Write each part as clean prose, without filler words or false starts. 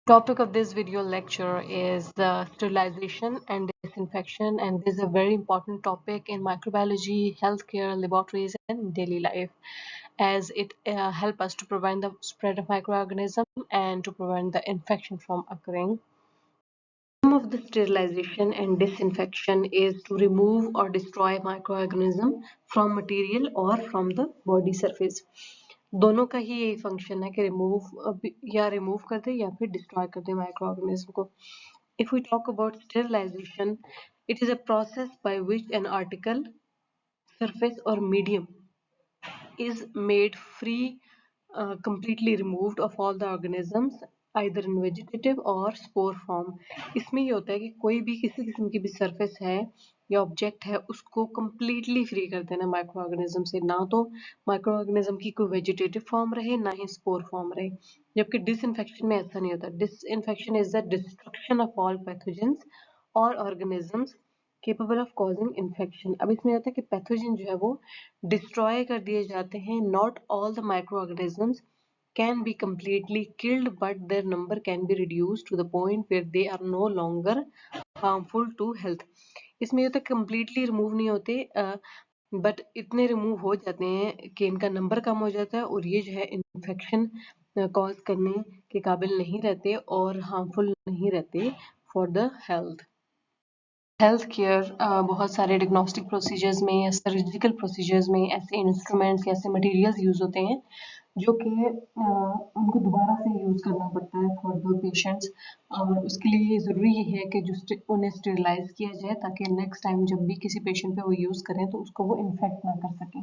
Topic of this video lecture is the sterilization and disinfection, and this is a very important topic in microbiology, healthcare, laboratories, and daily life, as it helps us to prevent the spread of microorganisms and to prevent the infection from occurring. The aim of the sterilization and disinfection is to remove or destroy microorganism from material or from the body surface. दोनों का ही यही function है कि remove कर दे या फिर destroy कर दे microorganism को. If we talk about sterilization, it is a process by which an article, surface or medium is made free, completely removed of all the organisms either in vegetative or spore form. इसमें ये होता है कि कोई भी किसी किस्म की भी सरफेस है या ऑब्जेक्ट है उसको completely फ्री कर देना माइक्रो ऑर्गेनिज्म से. ना तो माइक्रो ऑर्गेनिज्म की कोई वेजिटेटिव फॉर्म रहे ना ही स्पोर फॉर्म रहे. जबकि डिसइंफेक्शन में ऐसा नहीं होता. Disinfection is the destruction of all pathogens और organisms capable of causing infection. अब इसमें होता है कि पैथोजन जो है वो डिस्ट्रॉय कर दिए जाते हैं. Not all the microorganisms can be completely killed, but their number can be reduced to the point where they are no longer harmful to health. इसमें होता है completely remove नहीं होते, बट इतने रिमूव हो जाते हैं कि इनका नंबर कम हो जाता है और ये जो है इन्फेक्शन कॉज करने के काबिल नहीं रहते और हार्मफुल नहीं रहते for the health. Health care बहुत सारे डिग्नोस्टिक प्रोसीजर्स में या सर्जिकल प्रोसीजर्स में ऐसे इंस्ट्रूमेंट्स या ऐसे मटेरियल्स यूज होते हैं जो कि उनको दोबारा से यूज़ करना पड़ता है फॉर द पेशेंट्स. और उसके लिए ज़रूरी ये है कि जो उन्हें स्टेरिलाइज किया जाए ताकि नेक्स्ट टाइम जब भी किसी पेशेंट पे वो यूज़ करें तो उसको वो इन्फेक्ट ना कर सकें.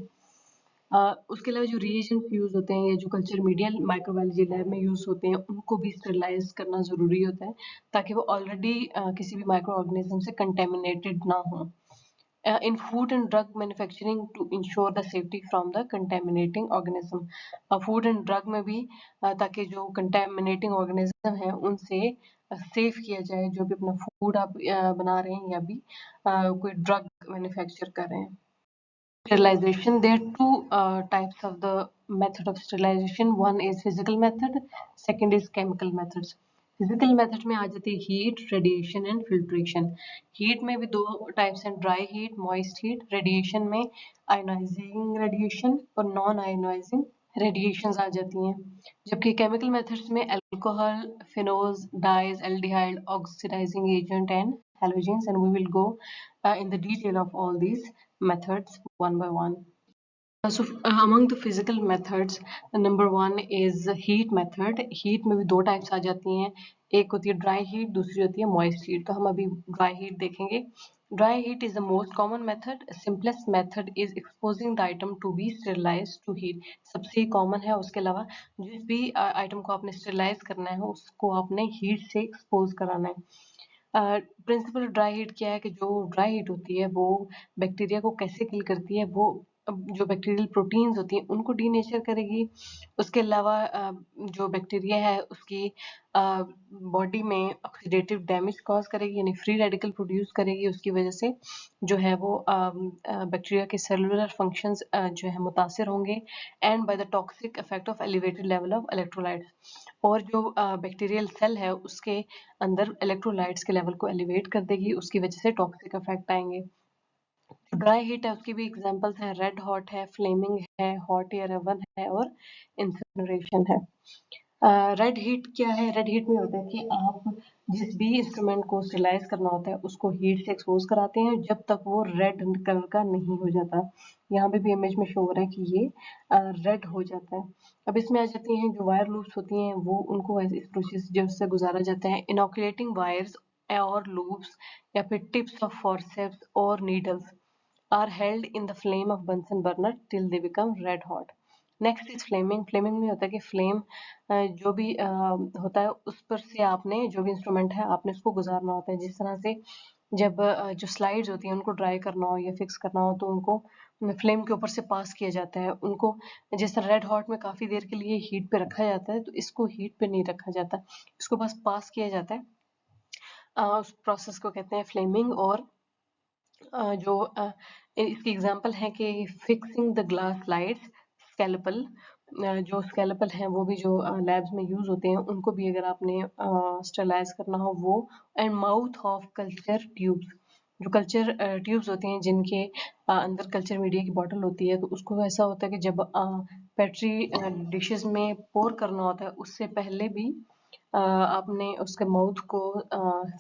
उसके अलावा जो रिएजेंट्स यूज़ होते हैं या जो कल्चर मीडिया माइक्रोबायोलॉजी लैब में यूज़ होते हैं उनको भी स्टेरिलाइज करना ज़रूरी होता है ताकि वो ऑलरेडी किसी भी माइक्रो ऑर्गेनिज्म से कंटेमिनेटेड ना हो. In food and drug manufacturing to ensure the safety from the contaminating organism. Food and drug में भी ताकि जो contaminating organism है उनसे सेफ किया जाए जो भी अपना फूड आप बना रहे हैं या भी कोई ड्रग मैन्युफैक्चर कर रहे हैं. Sterilization, there are two types of the method of sterilization. One is physical method, second is chemical methods. Physical method में आ जाती है heat, radiation and filtration. Heat में भी दो टाइप्स हैं, dry heat, moist heat. Radiation में ionizing radiation और नॉन आयोनाइजिंग रेडिएशंस आ जाती हैं. जबकि केमिकल मेथड्स में alcohol, phenols, dyes, aldehyde, oxidizing agent and halogens, and we will go in the detail of all these methods one by one. So among the physical methods, number one is heat method. Heat में भी दो types आ जाती हैं, एक होती है dry heat, दूसरी होती है moist heat. तो हम अभी dry heat देखेंगे. Dry heat is the most common method. Simplest method is exposing the item to be sterilized to heat. सबसे common है. उसके अलावा जिस भी item को आपने sterilize करना है उसको आपने heat से expose कराना है. प्रिंसिपल ड्राई हीट क्या है कि जो ड्राई हीट होती है वो बैक्टीरिया को कैसे किल करती है, वो जो बैक्टीरियल प्रोटीन्स होती हैं उनको डीनेचर करेगी. उसके अलावा जो बैक्टीरिया है उसकी बॉडी में ऑक्सीडेटिव डैमेज कॉज करेगी यानी फ्री रेडिकल प्रोड्यूस करेगी. उसकी वजह से जो है वो बैक्टीरिया के सेलुलर फंक्शंस जो है मुतासर होंगे and by the toxic effect of elevated level of electrolytes. और जो बैक्टीरियल सेल है उसके अंदर इलेक्ट्रोलाइट्स के लेवल को एलिवेट कर देगी, उसकी वजह से टॉक्सिक इफेक्ट आएंगे. ड्राई हीट है उसकी भी एग्जांपल्स हैं, रेड हॉट है, फ्लेमिंग है, हॉट एयर ओवन है और इंसिनरेशन है. रेड हीट क्या है? रेड हीट में होता है कि आप जिस भी इंस्ट्रूमेंट को स्टेरिलाइज करना होता है उसको हीट से एक्सपोज कराते हैं जब तक वो रेड कलर का नहीं हो जाता. यहाँ पे भी इमेज में शो हो रहा है कि ये रेड हो जाता है. अब इसमें आ जाती हैं जो वायर लूप्स होती हैं वो उनको इस प्रोसीजर से गुजारा जाता है. इनोकुलेटिंग वायर्स और लूप्स या फिर टिप्स ऑफ फॉरसेप्स और needles are held in the flame of Bunsen burner till they become red hot. Next is flaming. Flaming में होता है कि फ्लेम जो भी होता है उस पर से आपने जो भी इंस्ट्रूमेंट है आपने उसको गुजारना होता है. जिस तरह से जब जो स्लाइड्स होती हैं उनको ड्राई करना हो या फिक्स करना हो तो उनको फ्लेम के ऊपर से पास किया जाता है. उनको जिस तरह रेड हॉट में काफ़ी देर के लिए हीट पे रखा जाता है तो इसको हीट पे नहीं रखा जाता, इसको बस पास किया जाता है. उस प्रोसेस को कहते हैं फ्लेमिंग. और जो इसकी एग्जांपल है कि fixing the glass slides, scalpel, जो स्केलेपल हैं वो भी जो लैब्स में यूज़ होते हैं उनको भी अगर आपने स्टरलाइज करना हो वो, and mouth of culture tubes, जो कल्चर ट्यूब्स होते हैं जिनके अंदर कल्चर मीडिया की बॉटल होती है, तो उसको ऐसा होता है कि जब पेट्री डिशेस में पोर करना होता है उससे पहले भी आपने उसके माउथ को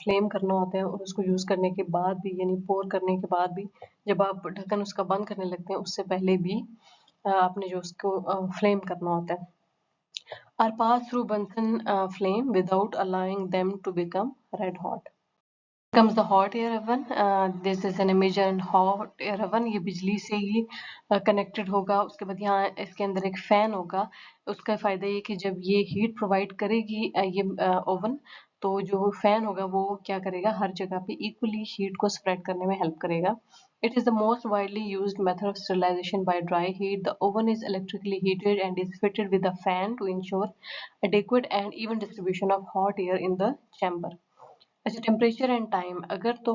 फ्लेम करना होता है, और उसको यूज़ करने के बाद भी, यानी पोर करने के बाद भी, जब आप ढक्कन उसका बंद करने लगते हैं उससे पहले भी आपने जो उसको फ्लेम करना होता है. Are passed through Bunsen flame without allowing them to become red hot. Comes the hot air oven. This is an image and hot air oven. ये बिजली से ही कनेक्टेड होगा. उसके बाद यहाँ इसके अंदर एक फैन होगा. उसका फ़ायदा ये कि जब ये हीट प्रोवाइड करेगी ये ओवन, तो जो फैन होगा वो क्या करेगा, हर जगह पे इक्वली हीट को स्प्रेड करने में हेल्प करेगा. It is the most widely used method of sterilization by dry heat. The oven is electrically heated and is fitted with a fan to ensure adequate and even distribution of hot air in the chamber. अच्छा, temperature and time. अगर तो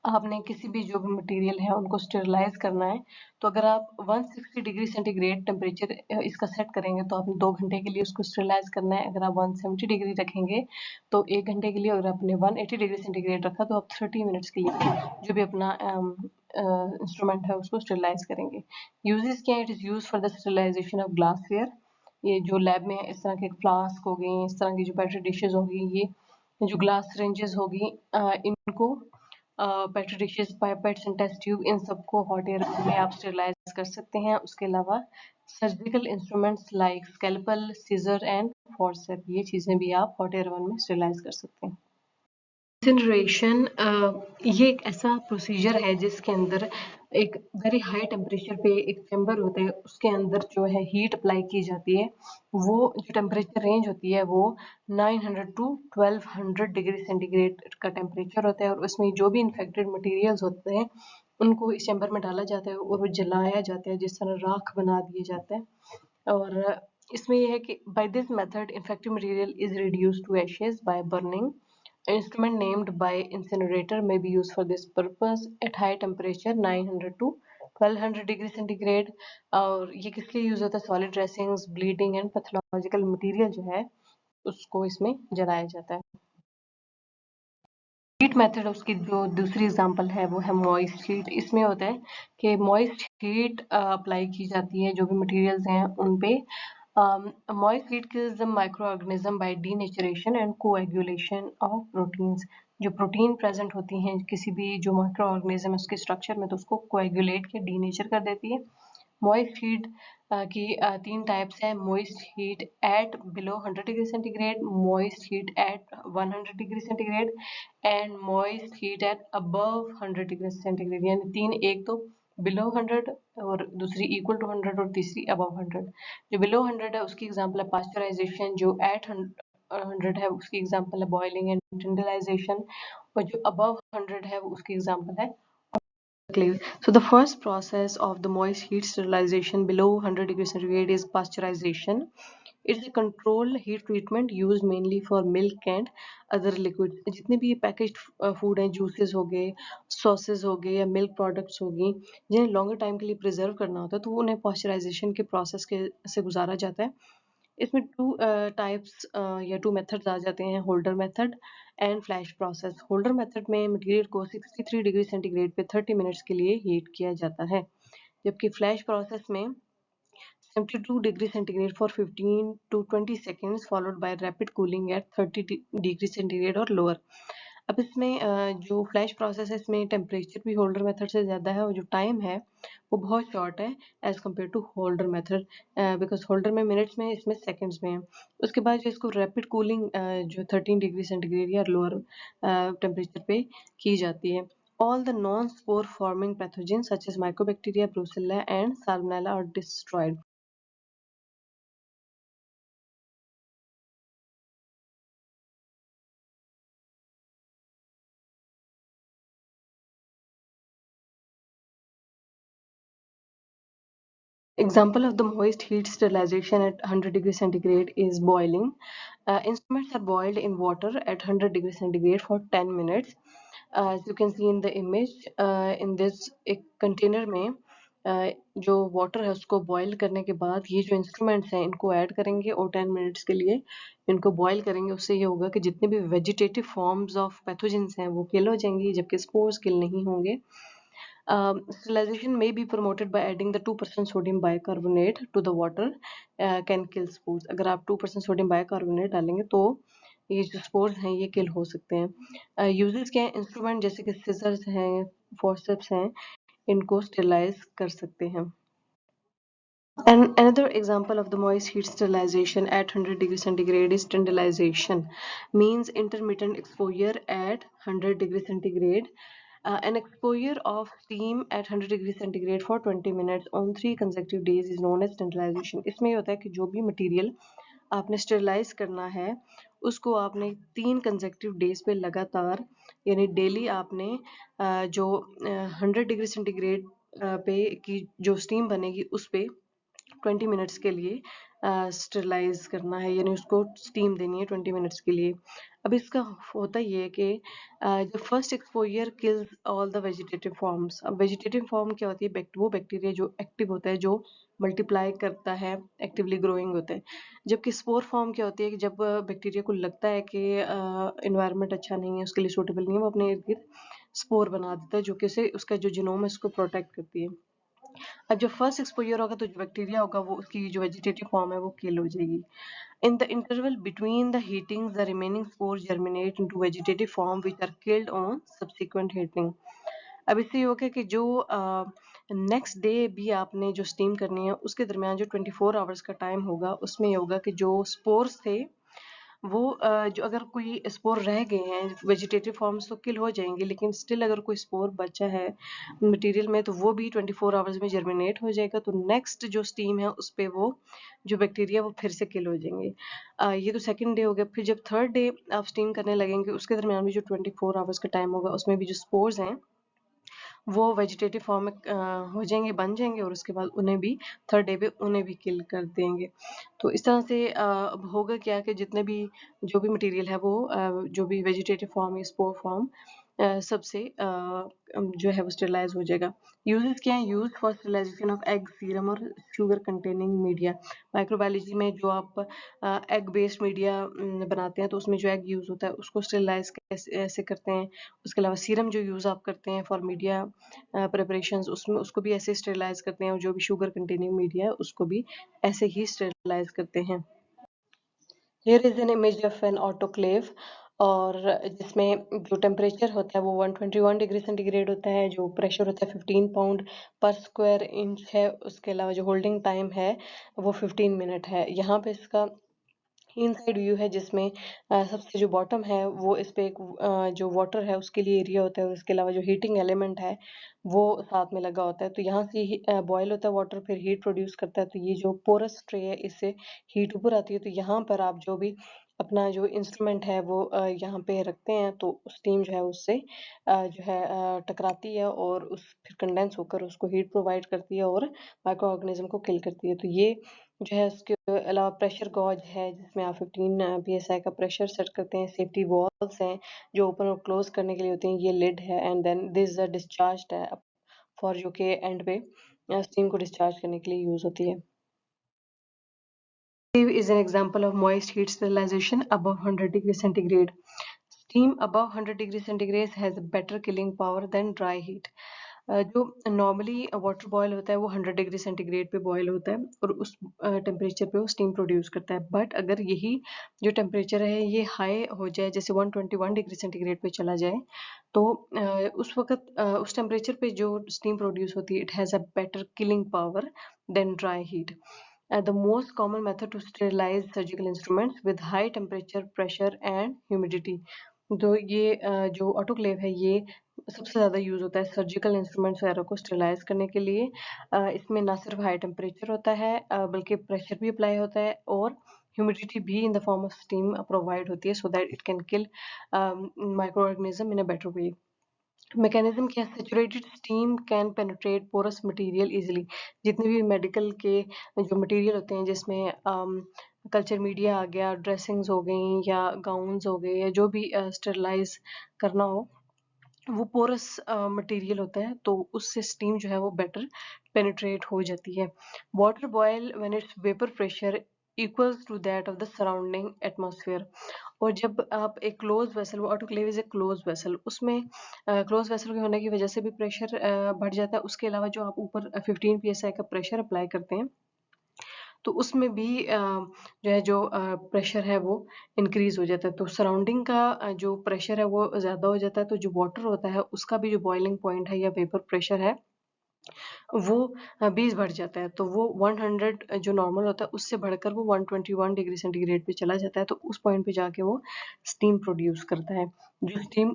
आपने किसी भी जो भी material है उनको स्टेरिलाइज करना है, तो अगर आप 160 डिग्री सेंटीग्रेड टेम्परेचर इसका सेट करेंगे तो आपने 2 घंटे के लिए उसको स्टेरिलाइज करना है. अगर आप 170 डिग्री रखेंगे तो 1 घंटे के लिए. अगर आपने 180 डिग्री सेंटीग्रेड रखा तो आप 30 मिनट्स के लिए जो भी अपना इंस्ट्रूमेंट है उसको स्टेरिलाइज करेंगे. यूजेस क्या है? It is use for the sterilization of glassware. ये जो लैब में इस तरह के फ्लास्क हो गए, इस तरह की जो बैटरी डिशेज होगी, ये जो ग्लास रेंजेस होगी, इनको petri dishes, pipettes and test tube, इन सबको हॉट एयर में आप स्टेरिलाइज कर सकते हैं. उसके अलावा surgical instruments like scalpel, scissor and forcep, ये चीज़ें भी आप हॉट एयर ओवन में स्टेरिलाइज कर सकते हैं. इंसिनरेशन ये एक ऐसा प्रोसीजर है जिसके अंदर एक वेरी हाई टेम्परेचर पे एक चैम्बर होता है, उसके अंदर जो है हीट अप्लाई की जाती है. वो जो टेम्परेचर रेंज होती है वो 900 टू 1200 डिग्री सेंटीग्रेड का टेम्परेचर होता है, और उसमें जो भी इन्फेक्टेड मटेरियल्स होते हैं उनको इस चैम्बर में डाला जाता है और वो जलाया जाता है, जिस तरह राख बना दिया जाता है. और इसमें यह है कि by this method infected material is reduced to ashes by burning. An instrument named by incinerator may be used for this purpose at high temperature 900 to 1200 degree centigrade. और ये किस लिए यूज होता है? Solid dressings, bleeding and pathological material जो है उसको इसमें जलाया जाता है. हीट मेथड, उसकी जो दूसरी एग्जांपल है वो है मॉइस्ट हीट. इसमें होता है कि मॉइस्ट हीट अप्लाई की जाती है जो भी मटेरियल्स हैं उन पे. Moist heat kills the microorganism by denaturation and coagulation of proteins. जो प्रोटीन प्रेजेंट होती हैं किसी भी जो माइक्रो ऑर्गेनिज्म है उसके स्ट्रक्चर में, तो उसको कोएगुलेट के डीनेचर कर देती है. मॉइस्ट हीट की 3 टाइप्स है: moist heat at below 100 degree centigrade, moist heat at 100 degree centigrade and moist heat at above 100 degree centigrade. यानी तीन, एक तो बिलो 100 और दूसरी इक्वल टू 100 और तीसरी अबव 100. जो बिलो 100 है उसकी एग्जांपल है पास्चराइजेशन, जो एट 100 है उसकी एग्जांपल है बॉइलिंग एंड टिंडलाइजेशन, और जो अबव 100 है उसकी एग्जांपल है clay. So the first process of the moist heat sterilization below 100 degrees centigrade is pasteurization. It's a controlled heat treatment used mainly for milk and other liquids. जितने भी packaged food हैं, juices हो गए, sauces हो गए या milk products हो गई, जिन्हें लॉन्गर टाइम के लिए प्रिजर्व करना होता है, तो उन्हें पॉस्चराइजेशन के प्रोसेस के से गुजारा जाता है. इसमें टू टाइप्स या टू मेथड्स आ जाते हैं: holder method and flash process. Holder method में मटेरियल को 63 डिग्री सेंटीग्रेड पे 30 मिनट्स के लिए हीट किया जाता है, जबकि फ्लैश प्रोसेस में 72 degree centigrade for 15 to 20 seconds followed by rapid cooling at 30 degree centigrade और लोअर. अब इसमें जो फ्लैश प्रोसेस है इसमें टेम्परेचर भी होल्डर मेथड से ज़्यादा है और जो टाइम है वो बहुत शॉर्ट है as compare to holder method, because holder में मिनट्स में, इसमें सेकंड्स में है. उसके बाद जो इसको रैपिड कूलिंग जो 13 डिग्री सेंटीग्रेड या लोअर टेम्परेचर पे की जाती है. All the non-spore forming pathogens such as Mycobacteria, Brucella and Salmonella are destroyed. Example of the moist heat sterilization at 100 degrees centigrade is boiling. Instruments are boiled in water at 100 degrees centigrade for 10 minutes. As you can see in the image, in this एक container में जो water है उसको boil करने के बाद ये जो इंस्ट्रूमेंट्स हैं इनको ऐड करेंगे और 10 मिनट्स के लिए इनको बॉईल करेंगे। उससे ये होगा कि जितने भी वेजिटेटिव फॉर्म्स ऑफ पैथोजेंस हैं वो किल हो जाएंगी, जबकि स्पोर्स किल नहीं होंगे। Sterilization may be promoted by adding the 2% sodium bicarbonate to the water, can kill spores। अगर आप 2% sodium bicarbonate डालेंगे तो ये जो स्पोर्स हैं ये किल हो सकते हैं। यूजेस क्या है, इंस्ट्रूमेंट जैसे कि सिजर्स हैं, फोर्सेप्स हैं, इनको स्टेरिलाइज कर सकते हैं। And another example of the moist heat sterilization at 100 degree centigrade is sterilization, means intermittent exposure at 100 degree centigrade. An exposure of steam at 100 degree centigrade for 20 minutes on 3 consecutive days is known as sterilization। इसमें ये होता है कि जो भी material आपने sterilise करना है उसको आपने 3 कंसेक्यूटिव डेज पे लगातार, यानी डेली आपने जो 100 डिग्री सेंटीग्रेड पे की जो स्टीम बनेगी उस पे 20 मिनट्स के लिए स्टरलाइज करना है, यानी उसको स्टीम देनी है 20 मिनट्स के लिए। अब इसका होता ये है कि जो first exposure kills all the vegetative forms. अब वेजिटेटिव फॉर्म क्या होती है, वो बैक्टीरिया जो एक्टिव होता है, जो मल्टीप्लाई करता है, एक्टिवली ग्रोइंग होता है। जबकि स्पोर फॉर्म क्या होती है कि जब बैक्टीरिया को लगता है कि इन्वायरमेंट अच्छा नहीं है, उसके लिए सूटेबल नहीं है, वो अपने इर्द गिर्द स्पोर बना देता है जो कि उसे उसका जो जीनोम है उसको प्रोटेक्ट करती है। अब जब फर्स्ट एक्सपोजर होगा तो जो बैक्टीरिया होगा वो उसकी जो वेजिटेटिव फॉर्म है वो किल हो जाएगी। In the interval between the heatings, the remaining spores germinate into vegetative form which are killed on subsequent heating। अब इससे ये होगा कि जो नेक्स्ट डे भी आपने जो स्टीम करनी है उसके दरमियान जो 24 आवर्स का टाइम होगा उसमें ये होगा कि जो स्पोर्स थे वो जो अगर कोई स्पोर रह गए हैं वेजिटेटिव फॉर्म्स तो किल हो जाएंगे, लेकिन स्टिल अगर कोई स्पोर बचा है मटेरियल में तो वो भी 24 आवर्स में जर्मिनेट हो जाएगा। तो नेक्स्ट जो स्टीम है उस पे वो जो बैक्टीरिया वो फिर से किल हो जाएंगे। ये तो सेकंड डे हो गया। फिर जब थर्ड डे आप स्टीम करने लगेंगे उसके दरमियान भी जो 24 आवर्स का टाइम होगा उसमें भी जो स्पोर्स हैं वो वेजिटेटिव फॉर्म में हो जाएंगे, बन जाएंगे, और उसके बाद उन्हें भी थर्ड डे पे उन्हें भी किल कर देंगे। तो इस तरह से अब होगा क्या कि जितने भी जो भी मटेरियल है वो जो भी वेजिटेटिव फॉर्म या स्पोर फॉर्म सबसे जो है वो स्टेरिलाइज हो जाएगा। यूजेस क्या है, use for sterilisation of egg serum और शुगर कंटेनिंग मीडिया। माइक्रोबायोलॉजी में जो आप एग बेस्ड मीडिया बनाते हैं तो उसमें जो एग यूज होता है उसको स्टेरिलाइज कैसे ऐसे करते हैं। उसके अलावा सीरम जो यूज आप करते हैं फॉर मीडिया प्रिपरेशंस उसमें उसको भी ऐसे स्टेरिलाइज करते हैं, और जो भी शुगर कंटेनिंग मीडिया है उसको भी ऐसे ही स्टेरिलाइज करते हैं। Here is an image of an autoclave, और जिसमें जो टेम्परेचर होता है वो 121 डिग्री सेंटीग्रेड होता है, जो प्रेशर होता है 15 पाउंड पर स्क्वायर इंच है, उसके अलावा जो होल्डिंग टाइम है वो 15 मिनट है। यहाँ पे इसका इनसाइड व्यू है जिसमें सबसे जो बॉटम है वो इस पे एक जो वाटर है उसके लिए एरिया होता है, और इसके अलावा जो हीटिंग एलिमेंट है वो साथ में लगा होता है। तो यहाँ से बॉयल होता है वाटर, फिर हीट प्रोड्यूस करता है, तो ये जो पोरस ट्रे है इससे हीट ऊपर आती है। तो यहाँ पर आप जो भी अपना जो इंस्ट्रूमेंट है वो यहाँ पे रखते हैं तो स्टीम जो है उससे जो है टकराती है और उस फिर कंडेंस होकर उसको हीट प्रोवाइड करती है और माइक्रो ऑर्गेनिज्म को किल करती है। तो ये जो है उसके अलावा प्रेशर गॉज है जिसमें आप 15 psi का प्रेशर सेट करते हैं। सेफ्टी वॉल्व्स हैं जो ओपन और क्लोज करने के लिए होती हैं। ये लिड है, and then this a discharge tap for जो कि एंड पे स्टीम को डिस्चार्ज करने के लिए यूज होती है। Is an example of moist heat sterilization above 100 degree centigrade. Steam above 100 degree centigrade has a better killing power than dry heat। जो नॉर्मली वाटर बॉयल होता है वो 100 डिग्री सेंटीग्रेड पे बॉयल होता है और उस टेम्परेचर पे वो स्टीम प्रोड्यूस करता है। बट अगर यही जो टेम्परेचर है ये हाई हो जाए, जैसे 121 डिग्री सेंटीग्रेड पे चला जाए, तो उस वक्त उस टेम्परेचर पे जो स्टीम प्रोड्यूस होती है it has a better killing power than dry heat. The most common method to sterilize surgical instruments with high temperature, pressure and humidity। तो ये जो ऑटोक्लेव है ये सबसे ज़्यादा यूज़ होता है सर्जिकल इंस्ट्रूमेंट्स वगैरह को स्टेरिलाइज करने के लिए। इसमें ना सिर्फ हाई टेम्परेचर होता है बल्कि प्रेशर भी अप्लाई होता है, और ह्यूमिडिटी भी in the form of steam provide होती है, so that it can kill microorganism in a better way. Mechanism क्या है, saturated steam can penetrate porous material easily. जितने भी मेडिकल के जो मटेरियल होते हैं जिसमें कल्चर मीडिया आ गया, ड्रेसिंग्स हो गई या गाउन्स हो गए या जो भी स्टेरिलाइज करना हो वो पोरस मटेरियल होता है, तो उससे स्टीम जो है वो बेटर पेनिट्रेट हो जाती है। Water boil when its vapour pressure equals to that of the surrounding atmosphere. और जब आप एक क्लोज वेसल, वो autoclave is a close vessel, उसमें क्लोज वेसल के होने की वजह से भी प्रेशर बढ़ जाता है। उसके अलावा जो आप ऊपर 15 psi का प्रेशर अप्लाई करते हैं तो उसमें भी जो है जो प्रेशर है वो इंक्रीज हो जाता है। तो सराउंडिंग का जो प्रेशर है वो ज़्यादा हो जाता है, तो जो वाटर होता है उसका भी जो बॉइलिंग पॉइंट है या वेपर प्रेशर है वो 20 बढ़ जाता है। तो वो 100 जो नॉर्मल होता है उससे बढ़कर वो 121 डिग्री सेंटीग्रेड पे चला जाता है। तो उस पॉइंट पे जाके वो स्टीम प्रोड्यूस करता है। जो स्टीम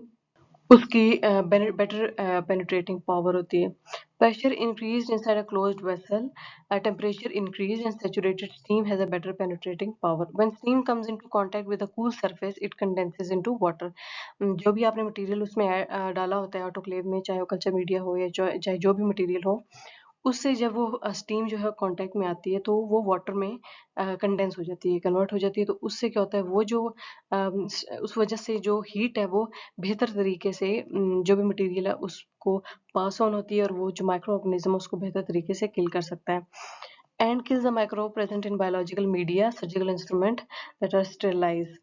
उसकी बेटर पेनिट्रेटिंग पावर होती है। Pressure increased inside a closed vessel, temperature increased and saturated steam has a better penetrating power. When steam comes into contact with a cool surface, it condenses into water. जो भी आपने material उसमें डाला होता है autoclave में, चाहे वो कल्चर मीडिया हो या चाहे जो भी मटेरियल हो, उससे जब वो स्टीम जो है कांटेक्ट में आती है तो वो वाटर में कंडेंस हो जाती है, कन्वर्ट हो जाती है। तो उससे क्या होता है, वो जो उस वजह से जो हीट है वो बेहतर तरीके से जो भी मटेरियल है उसको पास ऑन होती है और वो जो माइक्रो ऑर्गेनिज्म उसको बेहतर तरीके से किल कर सकता है। And kills the microbe present in biological media, surgical instrument that are sterilized.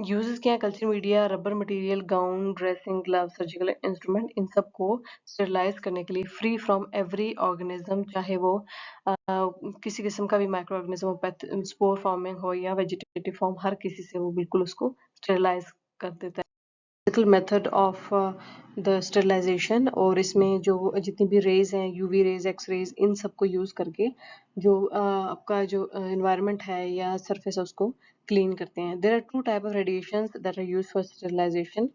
Uses क्या है, culture media, rubber material, gown, dressing, glove, surgical instrument, इन सबको स्टेरिलाइज करने के लिए फ्री फ्रॉम एवरी ऑर्गेनिज्म, चाहे वो किसी किस्म का भी माइक्रो ऑर्गेनिज्म हो, स्पोर फॉर्मिंग हो या वेजिटेटिव फॉर्म, हर किसी से वो बिल्कुल उसको स्टेरिलाइज कर देता है। मेथड ऑफ द स्टरलाइजेशन, और इसमें जो जितनी भी रेज हैं, यूवी रेज, एक्स रेज, इन सबको यूज करके जो आपका जो एनवायरनमेंट है या सरफेस है उसको क्लीन करते हैं। There are two type of radiations that are used for sterilisation,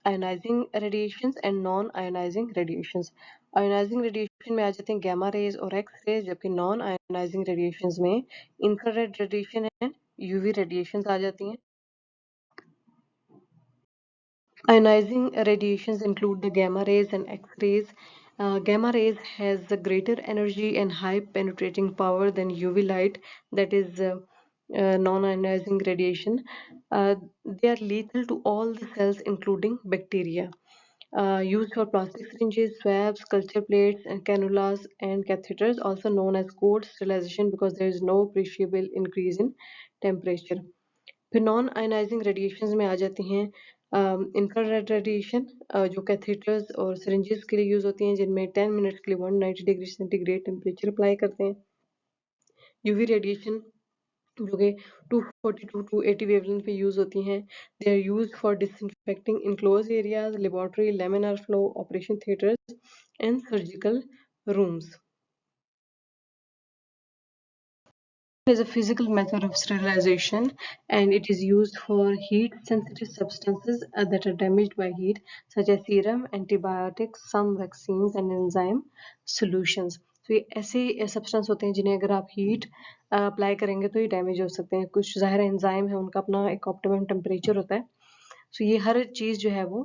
ionising radiations and non ionizing radiations. Ionising radiation में आ जाते हैं गैमा रेज और एक्स रेज, जबकि नॉन आयोनाइजिंग रेडिएशंस में infrared radiation and UV radiations आ जाती हैं। Ionizing radiations include the gamma rays and X-rays. Gamma rays has a greater energy and high penetrating power than UV light, that is non-ionizing radiation. They are lethal to all the cells, including bacteria. Used for plastic syringes, swabs, culture plates, and cannulas and catheters, also known as cold sterilization because there is no appreciable increase in temperature. फिर non ionising radiations में आ जाती हैं infrared radiation, जो catheters और syringes के लिए use होती हैं, जिनमें 10 मिनट्स के लिए 190 डिग्री सेंटीग्रेड टेम्परेचर अप्लाई करते हैं। यूवी रेडिएशन जो कि 242 टू 80 वेवलेंथ पे यूज होती हैं। They are used for disinfecting enclose areas, laboratory, laminar flow, operation theatres and surgical rooms. Is a physical method of sterilization, and it is used for heat sensitive substances that are damaged by heat, such as serum, antibiotics, some vaccines and enzyme solutions. तो ये ऐसे substance होते हैं जिन्हें अगर आप heat apply करेंगे तो ये डैमेज हो सकते हैं। कुछ ज़ाहिर एंजाइम है, उनका अपना एक ऑप्टिमम टेम्परेचर होता है। तो ये हर चीज़ जो है वो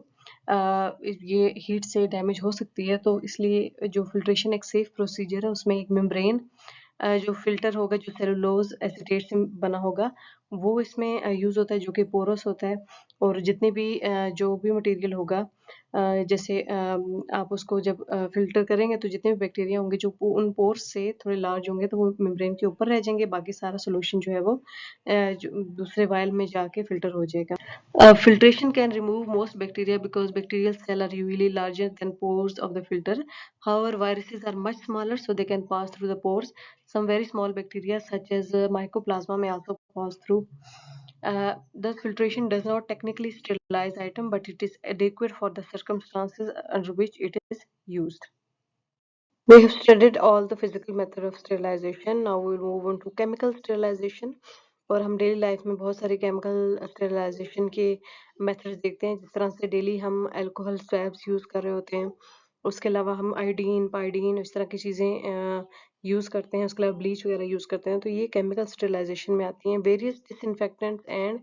ये हीट से डैमेज हो सकती है। तो इसलिए जो फिल्ट्रेशन एक सेफ प्रोसीजर है, उसमें एक मेम्ब्रेन जो फ़िल्टर होगा, जो सेलुलोज़ एसीटेट से बना होगा, वो इसमें यूज़ होता है, जो कि पोरस होता है। और जितने भी जो भी मटेरियल होगा, जैसे आप उसको जब फ़िल्टर करेंगे तो जितने भी बैक्टीरिया होंगे जो उन पोर्स से थोड़े लार्ज होंगे तो वो मेम्ब्रेन के ऊपर रह जाएँगे, बाकी सारा सॉल्यूशन जो है वो जो दूसरे वायल में जाके फ़िल्टर हो जाएगा। Filtration can remove most bacteria because bacterial cells are usually larger than pores of the filter. However, viruses are much smaller, so they can pass through the pores. Some very small bacteria, such as Mycoplasma, may also pass through. Thus, filtration does not technically sterilize item, but it is adequate for the circumstances under which it is used. We have studied all the physical method of sterilization. Now we will move on to chemical sterilization. और हम daily life में बहुत सारे chemical sterilisation के methods देखते हैं। जिस तरह से डेली हम अल्कोहल स्वैब्स यूज़ कर रहे होते हैं, उसके अलावा हम आयोडीन, पायोडीन, इस तरह की चीज़ें यूज़ करते हैं, उसके अलावा ब्लीच वगैरह यूज़ करते हैं। तो ये केमिकल स्टेरिलाइजेशन में आती हैं। Various disinfectants and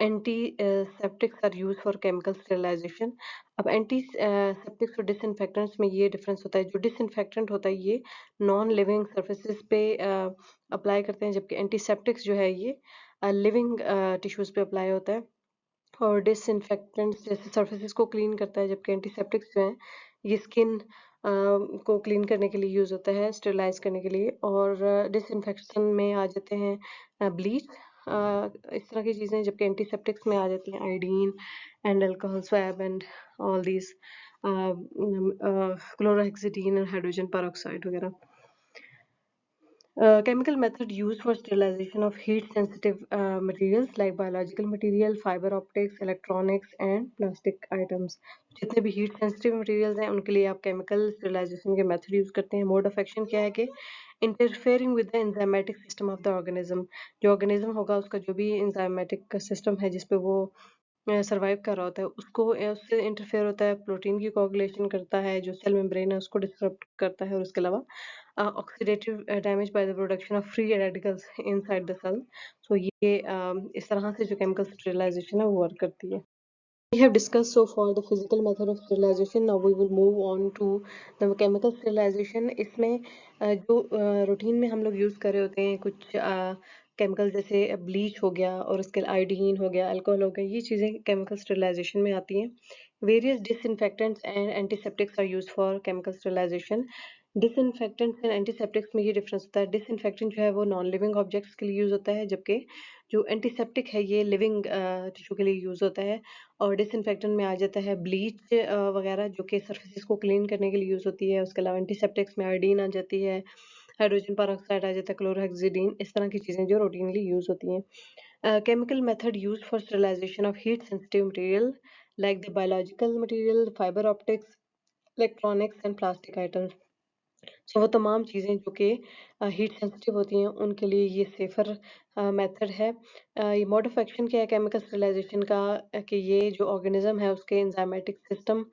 antiseptics are used for chemical sterilization. अब एंटीसेप्टिक्स और डिसइंफेक्टेंट्स में ये डिफरेंस होता है। जो डिसइंफेक्टेंट होता है ये नॉन लिविंग सर्फेसिस पे अप्लाई करते हैं, जबकि एंटीसेप्टिक्स जो है ये लिविंग टिश्यूज पे अप्लाई होता है। और डिसइंफेक्टेंट्स जैसे सर्फेसिस को क्लीन करता है, जबकि एंटीसेप्टिक्स जो हैं ये स्किन को क्लीन करने के लिए यूज़ होता है, स्टरलाइज करने के लिए। और डिसइंफेक्शन में आ जाते हैं ब्लीच, इस तरह की चीज़ें। जबकि एंटीसेप्टिक्स में आ जाती हैं iodine and alcohol swab and all these, chlorhexidine और हाइड्रोजन पेरोक्साइड वगैरह। Chemical method used for sterilization of heat-sensitive materials like biological material, fiber optics, electronics and plastic items. जितने भी heat sensitive materials हैं उनके लिए आप chemical sterilization के method use करते हैं। Mode of action क्या है कि interfering with the enzymatic system of the organism। जो organism होगा उसका जो भी enzymatic system है जिस पे वो सर्वाइव कर रहा होता है उसको उससे इंटरफेयर होता है, प्रोटीन की कोagulation करता है, जो सेल मेम्ब्रेन है उसको डिस्टर्ब करता है, और उसके अलावा oxidative damage by the production of free radicals inside the cell। So ये इस तरह से जो chemical sterilization है वो work करती है। We have discussed so far the physical method of sterilization. Now we will move on to the chemical sterilization. इसमें जो रूटीन में हम लोग यूज़ कर रहे होते हैं कुछ केमिकल, जैसे ब्लीच हो गया और उसके आयोडीन हो गया, अल्कोहल हो गया, ये चीज़ें केमिकल स्टेरिलाइजेशन में आती हैं। Various disinfectants and antiseptics are used for chemical sterilization. Disinfectants and antiseptics में ये डिफरेंस होता है। डिसइंफेक्टेंट जो है वो नॉन लिविंग ऑब्जेक्ट्स के लिए यूज़ होता है, जबकि जो एंटीसेप्टिक है ये लिविंग टिश्यू के लिए यूज़ होता है। और डिसइंफेक्टेंट में आ जाता है ब्लीच वगैरह, जो कि सर्फेसिस को क्लीन करने के लिए यूज़ होती है। उसके अलावा एंटीसेप्टिक्स में आयोडीन आ जाती है, हाइड्रोजन पेरोक्साइड आ जाता है, क्लोरोहेक्सिडीन, इस तरह की चीज़ें जो रूटीनली यूज़ होती हैं। Chemical method used for sterilisation of heat sensitive material like the biological material, fibre optics, electronics and plastic items. So वो तमाम चीज़ें जो कि हीट सेंसिटिव होती हैं उनके लिए ये सेफ़र मेथड है। ये मोड ऑफ एक्शन क्या है केमिकल स्टेरिलाइजेशन का, कि ये जो ऑर्गेनिज़्म है उसके एंजाइमेटिक सिस्टम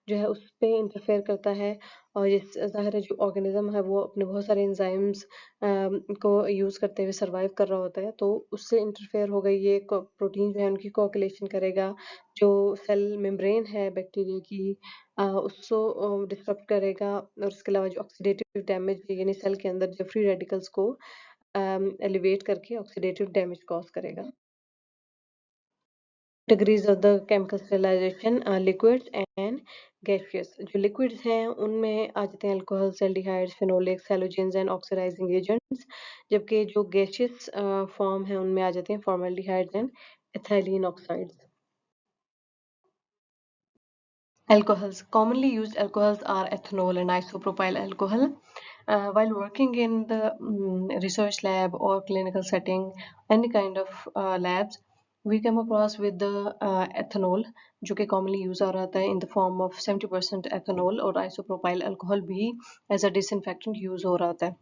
जो है उस पे इंटरफेयर करता है। और ये ज़ाहिर है जो ऑर्गेनिज़्म है वो अपने बहुत सारे एंजाइम्स को यूज़ करते हुए सर्वाइव कर रहा होता है, तो उससे इंटरफेयर हो गई ये प्रोटीन जो है उनकी कोagulation करेगा। जो सेल मेम्ब्रेन है बैक्टीरिया की उसको डिस्टर्ब करेगा। और उसके अलावा जो ऑक्सीडेटिव डैमेज यानी सेल के अंदर जो फ्री रेडिकल्स को एलिवेट करके ऑक्सीडेटिव डैमेज कॉज करेगा। Categories of the chemical sterilisation, liquids and gaseous. जो लिक्विड्स हैं उनमें आ जाते हैं alcohols, aldehydes, phenolics, halogens and oxidising agents. जबकि जो गैसियस फॉर्म है उनमें आ जाते हैं formaldehydes and ethylene oxides. Alcohols. Commonly used alcohols are ethanol and isopropyl alcohol. While working in the research lab or clinical setting, any kind of labs, we come across with the ethanol, जो कि commonly use हो रहा था in the form of 70% ethanol, और isopropyl alcohol भी as a disinfectant use हो रहा था.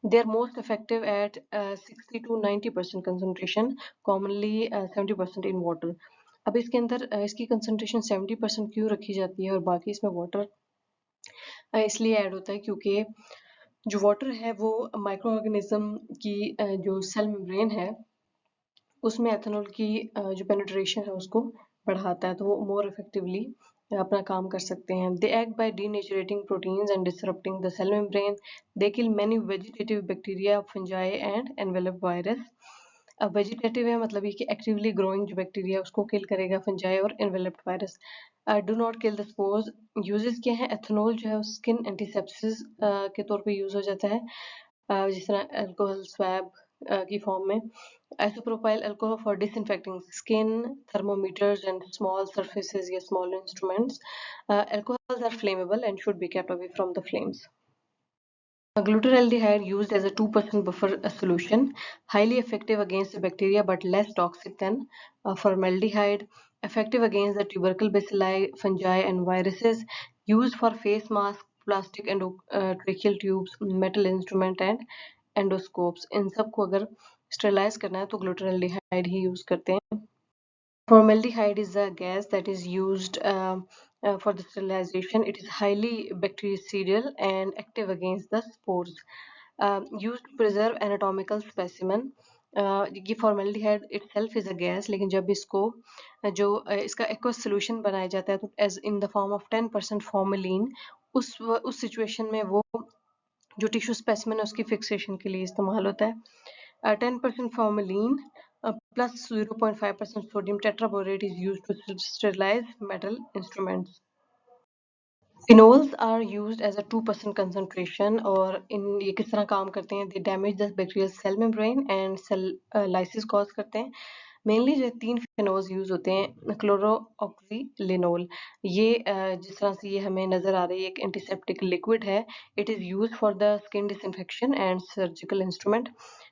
They are most effective at 60 to 90% concentration, commonly 70% in water. अब इसके अंदर इसकी कंसंट्रेशन 70% क्यों रखी जाती है और बाकी इसमें वाटर इसलिए ऐड होता है क्योंकि जो वाटर है वो माइक्रो ऑर्गेनिज्म की जो सेल मेम्ब्रेन है उसमें एथेनॉल की जो पेनिट्रेशन है उसको बढ़ाता है, तो वो मोर इफेक्टिवली अपना काम कर सकते हैं। They act by denaturing proteins and disrupting the cell membrane. They kill many vegetative bacteria, fungi and envelope virus. अब वेजिटेटिव है मतलब ये कि एक्टिवली ग्रोइंग जो बैक्टीरिया उसको किल करेगा, फंजाई और enveloped virus. Do not kill the spores. Uses क्या है, एथेनॉल जो है स्किन एंटीसेप्सिस के तौर पे यूज हो जाता है, जिस तरह अल्कोहल स्वैब की फॉर्म में। Isopropyl alcohol for disinfecting skin, thermometers, and small surfaces या small instruments. Alcohols are flammable and should be kept away from the flames. Glutaraldehyde used as a 2% buffer solution, highly effective against the bacteria but less toxic than formaldehyde, effective against the tubercle bacilli, fungi, and viruses, used for face masks, plastic tracheal tubes, metal instrument, and एंडोस्कोप्स। इन सब को अगर sterilise करना है तो glutaraldehyde ही use करते हैं। Formaldehyde is a gas that is used for the sterilization. It is highly bactericidal and active against the spores. Used to preserve anatomical specimen. ये formaldehyde itself is a gas, लेकिन जब इसको जो इसका aqueous solution बनाया जाता है तो as in the form of 10% formalin, उस सिचुएशन में वो जो टिश्यू स्पेसिमेन है उसकी फिक्सेशन के लिए इस्तेमाल होता है। 10% formalin plus 0.5% sodium tetraborate is used to sterilize metal instruments. Phenols are used as a 2% concentration और इन ये किस तरह काम करते हैं? They damage the bacterial cell membrane and cell lysis cause करते हैं। मेनली जो 3 फिनोल्स यूज होते हैं, क्लोरोऑक्सीलिनोल। ये जिस तरह से ये हमें नजर आ रही है, एक एंटीसेप्टिक लिक्विड है। It is use for the skin disinfection and surgical instrument.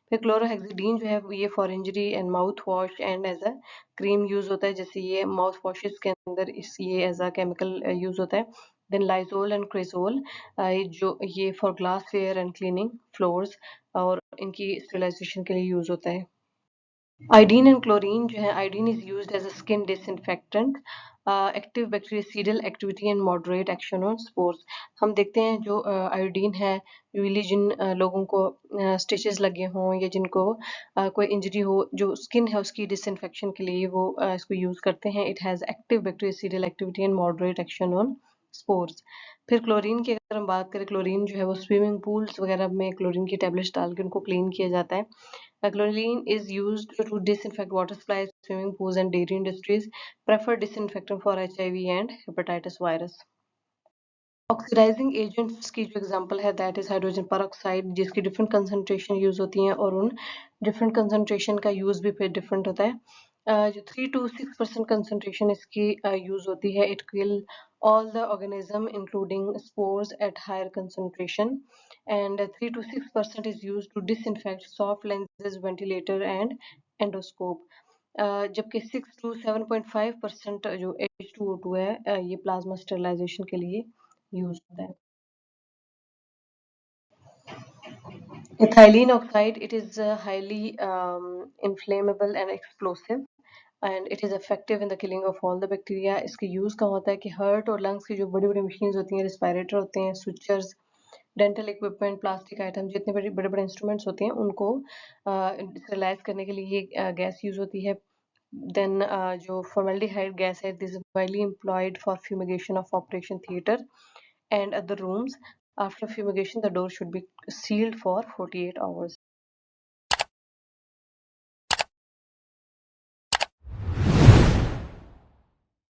फिर क्लोरोहेक्सिडीन जो है ये for injury and mouth wash and as a cream use होता है। जैसे ये माउथ वॉशेस के अंदर इस ये एज अ केमिकल यूज होता है। देन लाइजोल एंड क्रिजोल, जो ये for glassware and cleaning floors और इनकी स्टेरिलाइजेशन के लिए यूज होता है। आयोडीन एंड क्लोरीन जो है, iodine is used as a skin disinfectant, active bactericidal activity and moderate action on spores. हम देखते हैं जो आयोडीन है, यूजली जिन लोगों को स्टिचेस लगे हों या जिनको कोई इंजरी हो, जो स्किन है उसकी डिसइंफेक्शन के लिए वो इसको यूज करते हैं। It has active bactericidal activity and moderate action on spores. फिर क्लोरीन की अगर हम बात करें, क्लोरीन जो है वो स्विमिंग पूल्स वगैरह में क्लोरीन की टेबलेट्स डाल के उनको क्लीन किया जाता है। Chlorine is used to disinfect water supplies, swimming pools, and dairy industries. Preferred disinfectant for HIV and hepatitis virus. Oxidizing agents की जो एग्जांपल है दैट इज हाइड्रोजन परऑक्साइड, जिसकी डिफरेंट कंसंट्रेशन यूज होती हैं और उन डिफरेंट कंसंट्रेशन का use भी फिर डिफरेंट होता है। जो 3 to 6% कंसंट्रेशन इसकी यूज होती है, it kill all the organism including spores at higher concentration, and 3 to 6% is used to disinfect soft lenses, ventilator and endoscope. जबकि 6 to 7.5% जो H2O2 है, ये प्लाज्मा स्टेरिलाइजेशन के लिए यूज होता है। Ethylene oxide, it is highly inflammable and explosive, and it is effective in the killing of all the bacteria. इसके use का होता है कि हार्ट और लंग्स की जो बड़ी बड़ी मशीन्स होती हैं, रेस्पिरेटर होते हैं, switchers, dental equipment, plastic item, जितने बड़े बड़े बड़े इंस्ट्रूमेंट्स होते हैं उनको स्टेरिलाइज करने के लिए ये गैस यूज होती है। देन जो फॉर्मेल्डिहाइड गैस है, this is widely employed for fumigation of operation theatre and other rooms. After fumigation, the door should be sealed for 48 hours.